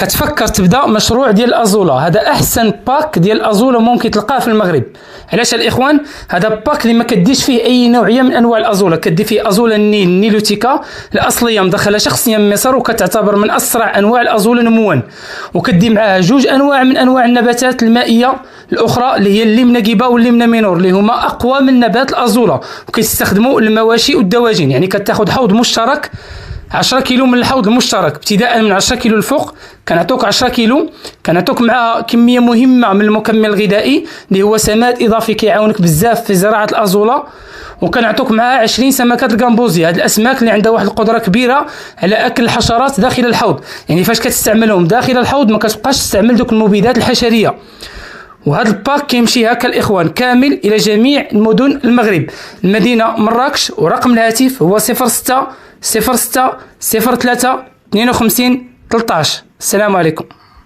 كتفكر تبدا مشروع ديال الازوله. هذا احسن باك ديال الازوله ممكن تلقاه في المغرب. علاش الاخوان؟ هذا باك اللي ما كديش فيه اي نوعيه من انواع الازوله، كدي فيه ازوله النيل نيلوتيكا الاصليه مدخله شخصيا من مصر، وكتعتبر من اسرع انواع الازوله نموا، وكدي معاها جوج انواع من انواع النباتات المائيه الاخرى اللي هي الليمنه والليمنه مينور، اللي هما اقوى من نبات الازوله، وكيستخدموا المواشي والدواجن. يعني كتاخذ حوض مشترك 10 كيلو من الحوض المشترك، ابتداء من 10 كيلو الفوق كنعطوك 10 كيلو، كنعطوك مع كميه مهمه من المكمل الغذائي اللي هو سماد اضافي كيعاونك بزاف في زراعه الازوله، وكنعطوك معها 20 سمكه الغامبوزي. هاد الاسماك اللي عندها واحد القدره كبيره على اكل الحشرات داخل الحوض، يعني فاش كتستعملهم داخل الحوض ما كتبقاش تستعمل دوك المبيدات الحشريه. وهذا الباك كيمشي هكا الاخوان كامل الى جميع المدن المغرب. المدينه مراكش، ورقم الهاتف هو 06 03 52 13. السلام عليكم.